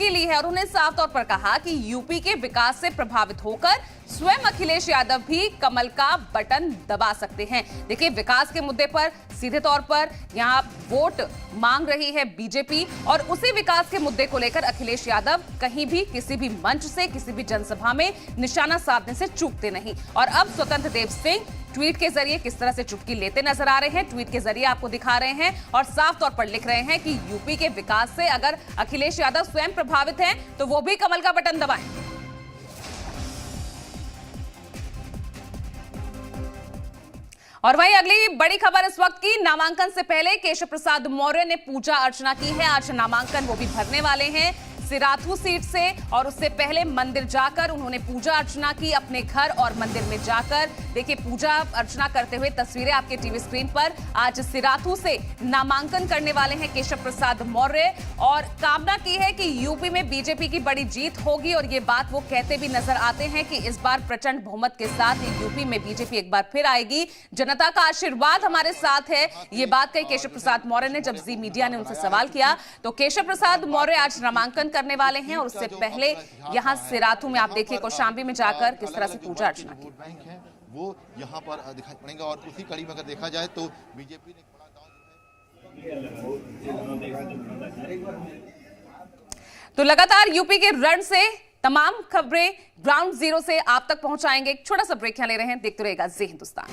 की ली है और उन्होंने साफ तौर पर कहा कि यूपी के विकास से प्रभावित होकर स्वयं अखिलेश यादव भी कमल का बटन दबा सकते हैं। देखिए, विकास के मुद्दे पर सीधे तौर पर यहां वोट मांग रही है बीजेपी और उसी विकास के मुद्दे को लेकर अखिलेश यादव कहीं भी किसी भी मंच से किसी भी जनसभा में निशाना साधने से चूकते नहीं। और अब स्वतंत्र देव सिंह ट्वीट के जरिए किस तरह से चुटकी लेते नजर आ रहे हैं, ट्वीट के जरिए आपको दिखा रहे हैं और साफ तौर पर लिख रहे हैं कि यूपी के विकास से अगर अखिलेश यादव स्वयं प्रभावित हैं तो वो भी कमल का बटन दबाएं। और वहीं अगली बड़ी खबर इस वक्त की, नामांकन से पहले केशव प्रसाद मौर्य ने पूजा अर्चना की है। आज नामांकन वो भी भरने वाले हैं सिराथू सीट से और उससे पहले मंदिर जाकर उन्होंने पूजा अर्चना की। अपने घर और मंदिर में जाकर देखिए पूजा अर्चना करते हुए तस्वीरें आपके टीवी स्क्रीन पर। आज सिराथू से नामांकन करने वाले हैं केशव प्रसाद मौर्य और कामना की है कि यूपी में बीजेपी की बड़ी जीत होगी और ये बात वो कहते भी नजर आते हैं कि इस बार प्रचंड बहुमत के साथ यूपी में बीजेपी एक बार फिर आएगी। जनता का आशीर्वाद हमारे साथ है, ये बात कही केशव प्रसाद मौर्य ने जब जी मीडिया ने उनसे सवाल किया। तो केशव प्रसाद मौर्य आज नामांकन करने वाले हैं और उससे पहले यहां सिराथू में आप देखिए कौशाम्बी में जाकर किस तरह से पूजा अर्चना की वो यहां पर दिखाई पड़ेंगे। और उसी कड़ी में अगर देखा जाए तो बीजेपी ने तो लगातार यूपी के रण से तमाम खबरें ग्राउंड जीरो से आप तक पहुंचाएंगे। एक छोटा सा ब्रेक यहां ले रहे हैं, देखते रहिएगा जी हिंदुस्तान।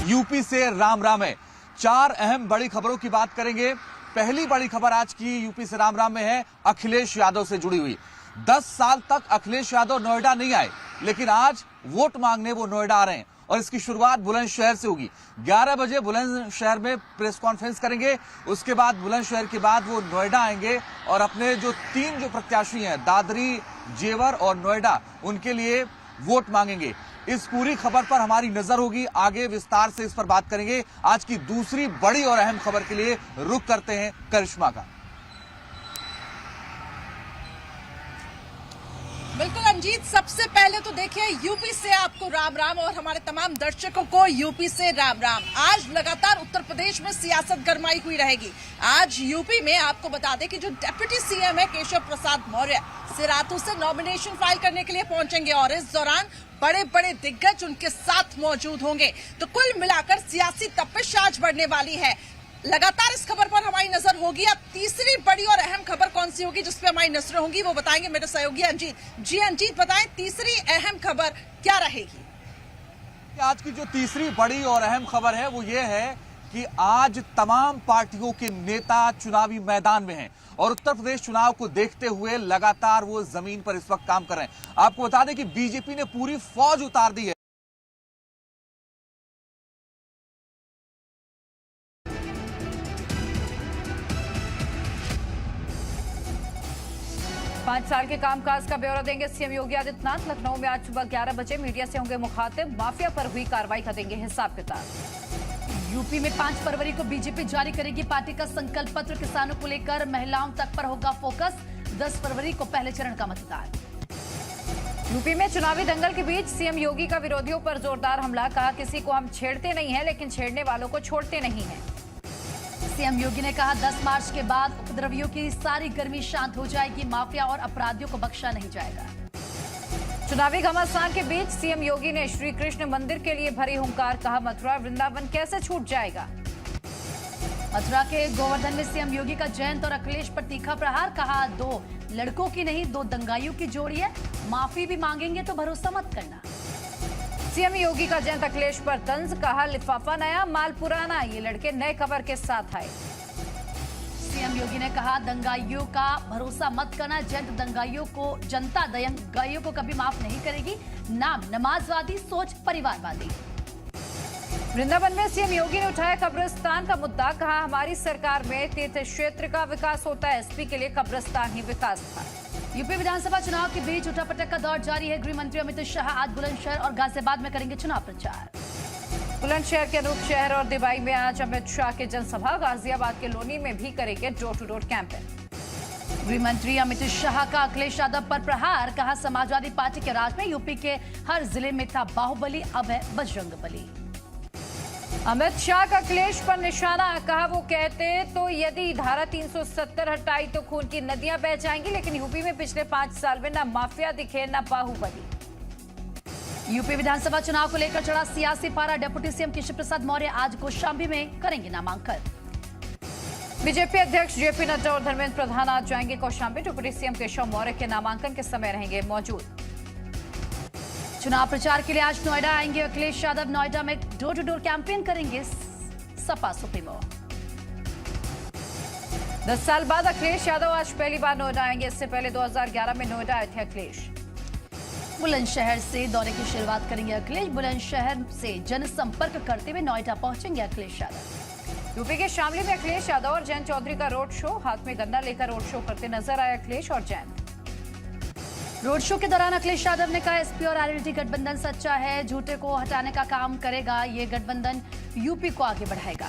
यूपी से राम राम है, 4 अहम बड़ी खबरों की बात करेंगे। पहली बड़ी खबर आज की यूपी से राम राम में है अखिलेश यादव से जुड़ी हुई। 10 साल तक अखिलेश यादव नोएडा नहीं आए, लेकिन आज वोट मांगने वो नोएडा आ रहे हैं और इसकी शुरुआत बुलंदशहर से होगी। 11 बजे बुलंदशहर में प्रेस कॉन्फ्रेंस करेंगे, उसके बाद बुलंदशहर के बाद वो नोएडा आएंगे और अपने जो 3 प्रत्याशी हैं दादरी, जेवर और नोएडा, उनके लिए वोट मांगेंगे। इस पूरी खबर पर हमारी नजर होगी, आगे विस्तार से इस पर बात करेंगे। आज की दूसरी बड़ी और अहम खबर के लिए रुख करते हैं करिश्मा का। बिल्कुल अंजीत, सबसे पहले तो देखिए यूपी से आपको राम राम और हमारे तमाम दर्शकों को यूपी से राम राम। आज लगातार उत्तर प्रदेश में सियासत गरमाई हुई रहेगी। आज यूपी में आपको बता दें कि जो डिप्टी सीएम है केशव प्रसाद मौर्य सिराथू से नॉमिनेशन फाइल करने के लिए पहुंचेंगे और इस दौरान बड़े बड़े दिग्गज उनके साथ मौजूद होंगे। तो कुल मिलाकर सियासी तपिश आज बढ़ने वाली है। लगातार इस खबर पर हमारी नजर होगी। अब तीसरी बड़ी और अहम खबर कौन सी होगी जिसपे हमारी नजर होंगी वो बताएंगे मेरे सहयोगी अंजीत। जी अंजीत, बताएं तीसरी अहम खबर क्या रहेगी? आज की जो तीसरी बड़ी और अहम खबर है वो ये है कि आज तमाम पार्टियों के नेता चुनावी मैदान में हैं और उत्तर प्रदेश चुनाव को देखते हुए लगातार वो जमीन पर इस वक्त काम कर रहे हैं। आपको बता दें कि बीजेपी ने पूरी फौज उतार दी है। 5 साल के कामकाज का ब्यौरा देंगे सीएम योगी आदित्यनाथ। लखनऊ में आज सुबह 11 बजे मीडिया से होंगे मुखातिब, माफिया पर हुई कार्रवाई का देंगे हिसाब किताब। यूपी में 5 फरवरी को बीजेपी जारी करेगी पार्टी का संकल्प पत्र। किसानों को लेकर महिलाओं तक पर होगा फोकस। 10 फरवरी को पहले चरण का मतदान। यूपी में चुनावी दंगल के बीच सीएम योगी का विरोधियों पर जोरदार हमला। कहा, किसी को हम छेड़ते नहीं है लेकिन छेड़ने वालों को छोड़ते नहीं है। सीएम योगी ने कहा, 10 मार्च के बाद उपद्रवियों की सारी गर्मी शांत हो जाएगी। माफिया और अपराधियों को बख्शा नहीं जाएगा। चुनावी घमासान के बीच सीएम योगी ने श्री कृष्ण मंदिर के लिए भरी हुंकार। कहा, मथुरा वृंदावन कैसे छूट जाएगा। मथुरा के गोवर्धन में सीएम योगी का जयंत और अखिलेश पर तीखा प्रहार। कहा, 2 लड़कों की नहीं 2 दंगाइयों की जोड़ी है, माफी भी मांगेंगे तो भरोसा मत करना। सीएम योगी का जयंत अखिलेश पर तंज। कहा, लिफाफा नया माल पुराना, ये लड़के नए खबर के साथ आए। सीएम योगी ने कहा, दंगाइयों का भरोसा मत करना। जयंत दंगाइयों को जनता दंगाइयों को कभी माफ नहीं करेगी। नाम नमाजवादी, सोच परिवारवादी। वृंदावन में सीएम योगी ने उठाया कब्रिस्तान का मुद्दा। कहा, हमारी सरकार में तीर्थ क्षेत्र का विकास होता है, एसपी के लिए कब्रिस्तान ही विकास था। यूपी विधानसभा चुनाव के बीच उठापटक का दौर जारी है। गृह मंत्री अमित शाह आज बुलंदशहर और गाजियाबाद में करेंगे चुनाव प्रचार। बुलंदशहर के अनूपशहर और दिवाई में आज अमित शाह की जनसभा। गाजियाबाद के लोनी में भी करेंगे डोर टू डोर कैंपेन। गृह मंत्री अमित शाह का अखिलेश यादव पर प्रहार। कहा, समाजवादी पार्टी के राज में यूपी के हर जिले में था बाहुबली, अब है बजरंगबली। अमित शाह का अखिलेश पर निशाना, कहा वो कहते तो यदि धारा 370 हटाई तो खून की नदियां बह जाएंगी, लेकिन यूपी में पिछले 5 साल में न माफिया दिखे न बाहुबली। यूपी विधानसभा चुनाव को लेकर चढ़ा सियासी पारा, डिप्टी सीएम केशव प्रसाद मौर्य आज कौशाम्बी में करेंगे नामांकन। बीजेपी अध्यक्ष जेपी नड्डा और धर्मेंद्र प्रधान आज जाएंगे कौशाम्बी, डिप्टी सीएम केशव मौर्य के नामांकन के समय रहेंगे मौजूद। चुनाव प्रचार के लिए आज नोएडा आएंगे अखिलेश यादव, नोएडा में डोर टू डोर कैंपेन करेंगे सपा सुप्रीमो। 10 साल बाद अखिलेश यादव आज पहली बार नोएडा आएंगे, इससे पहले 2011 में नोएडा आए थे अखिलेश। बुलंदशहर से दौरे की शुरुआत करेंगे अखिलेश, बुलंदशहर से जनसंपर्क करते हुए नोएडा पहुंचेंगे अखिलेश यादव। यूपी के शामली में अखिलेश यादव और जयंत चौधरी का रोड शो, हाथ में गन्ना लेकर रोड शो करते नजर आए अखिलेश और जयंत। रोड शो के दौरान अखिलेश यादव ने कहा एसपी और आरएलडी गठबंधन सच्चा है, झूठे को हटाने का काम करेगा, ये गठबंधन यूपी को आगे बढ़ाएगा।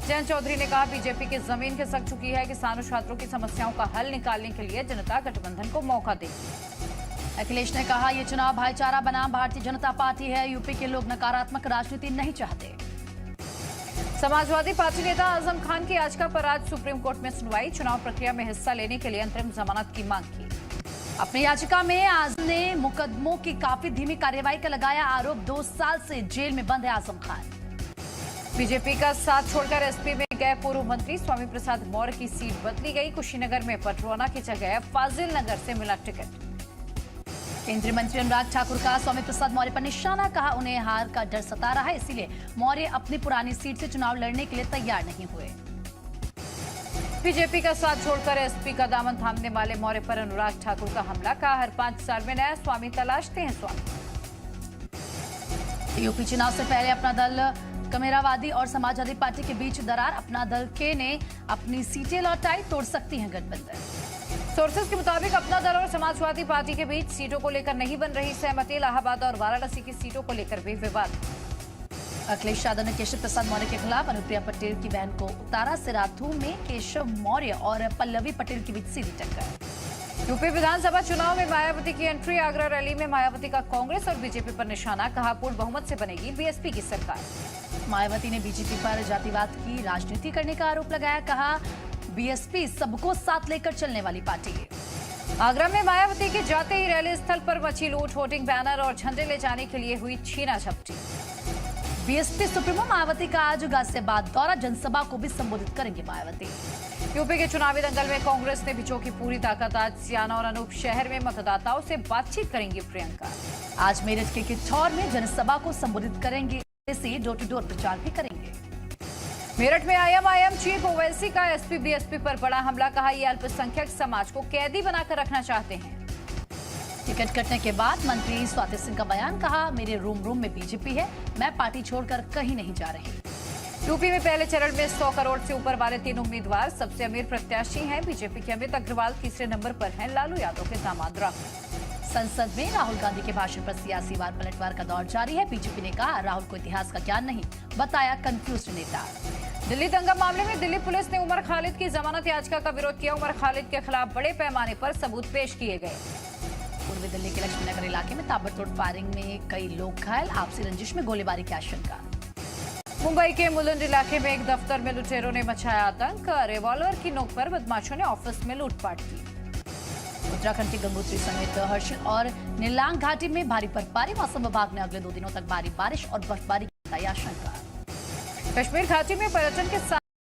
जयंत चौधरी ने कहा बीजेपी की जमीन खिसक चुकी है, किसानों छात्रों की समस्याओं का हल निकालने के लिए जनता गठबंधन को मौका देगी। अखिलेश ने कहा यह चुनाव भाईचारा बनाम भारतीय जनता पार्टी है, यूपी के लोग नकारात्मक राजनीति नहीं चाहते। समाजवादी पार्टी नेता आजम खान की याचिका पर आज सुप्रीम कोर्ट में सुनवाई, चुनाव प्रक्रिया में हिस्सा लेने के लिए अंतरिम जमानत की मांग की। अपनी याचिका में आजम ने मुकदमों की काफी धीमी कार्यवाही का लगाया आरोप, 2 साल से जेल में बंद है आजम खान। बीजेपी का साथ छोड़कर एसपी में गए पूर्व मंत्री स्वामी प्रसाद मौर्य की सीट बदली गई, कुशीनगर में पटरौना की जगह फाजिल नगर से मिला टिकट। केंद्रीय मंत्री अनुराग ठाकुर का स्वामी प्रसाद मौर्य पर निशाना, कहा उन्हें हार का डर सता रहा है, इसीलिए मौर्य अपनी पुरानी सीट से चुनाव लड़ने के लिए तैयार नहीं हुए। बीजेपी का साथ छोड़कर एसपी का दामन थामने वाले मौर्य पर अनुराग ठाकुर का हमला, कहा हर 5 साल में नया स्वामी तलाशते हैं स्वामी। यूपी चुनाव से पहले अपना दल कमेरावादी और समाजवादी पार्टी के बीच दरार, अपना दल के ने अपनी सीटें लौटाई, तोड़ सकती हैं गठबंधन। सोर्सेज के मुताबिक अपना दल और समाजवादी पार्टी के बीच सीटों को लेकर नहीं बन रही सहमति, इलाहाबाद और वाराणसी की सीटों को लेकर भी विवाद। अखिलेश यादव ने केशव प्रसाद मौर्य के खिलाफ अनुप्रिया पटेल की बहन को उतारा, सिराथू में केशव मौर्य और पल्लवी पटेल के बीच सीधी टक्कर। यूपी विधानसभा चुनाव में मायावती की एंट्री, आगरा रैली में मायावती का कांग्रेस और बीजेपी पर निशाना, कहा पूर्ण बहुमत से बनेगी बीएसपी की सरकार। मायावती ने बीजेपी पर जातिवाद की राजनीति करने का आरोप लगाया, कहा बीएसपी सबको साथ लेकर चलने वाली पार्टी है। आगरा में मायावती के जाते ही रैली स्थल पर मची लूट, वोटिंग बैनर और झंडे ले जाने के लिए हुई छीना झपटी। बीएसपी सुप्रीमो मायावती का आज गाजियाबाद दौरा, जनसभा को भी संबोधित करेंगे मायावती। यूपी के चुनावी दंगल में कांग्रेस ने बिछो की पूरी ताकत, आज सियाना और अनूप शहर में मतदाताओं से बातचीत करेंगी प्रियंका। आज मेरठ के किठौर में जनसभा को संबोधित करेंगे, डोर टू डोर प्रचार भी करेंगे। मेरठ में आईएमआईएम चीफ ओवैसी का एसपी बीएसपी पर बड़ा हमला, कहा यह अल्पसंख्यक समाज को कैदी बनाकर रखना चाहते हैं। टिकट कटने के बाद मंत्री स्वाति सिंह का बयान, कहा मेरे रूम में बीजेपी है, मैं पार्टी छोड़कर कहीं नहीं जा रही। यूपी में पहले चरण में 100 करोड़ से ऊपर वाले 3 उम्मीदवार सबसे अमीर प्रत्याशी हैं। बीजेपी के अमित अग्रवाल तीसरे नंबर पर हैं, लालू यादव के दामाद राहुल। संसद में राहुल गांधी के भाषण पर सियासी वार पलटवार का दौर जारी है। बीजेपी ने कहा राहुल को इतिहास का ज्ञान नहीं, बताया कंफ्यूज्ड नेता। दिल्ली दंगा मामले में दिल्ली पुलिस ने उमर खालिद की जमानत याचिका का विरोध किया। उमर खालिद के खिलाफ बड़े पैमाने पर सबूत पेश किए गए। पूर्वी दिल्ली के लक्ष्मीनगर इलाके में ताबड़तोड़ फायरिंग में कई लोग घायल, आपसी रंजिश में गोलीबारी की आशंका। मुंबई के मुलुंड इलाके में एक दफ्तर में लुटेरों ने मचाया आतंक, रिवॉल्वर की नोक पर बदमाशों ने ऑफिस में लूटपाट की। उत्तराखंड के गंगोत्री समेत हर्षिल और नीलांग घाटी में भारी बर्फबारी, मौसम विभाग ने अगले 2 दिनों तक भारी बारिश और बर्फबारी की आशंका। कश्मीर घाटी में पर्यटन के साथ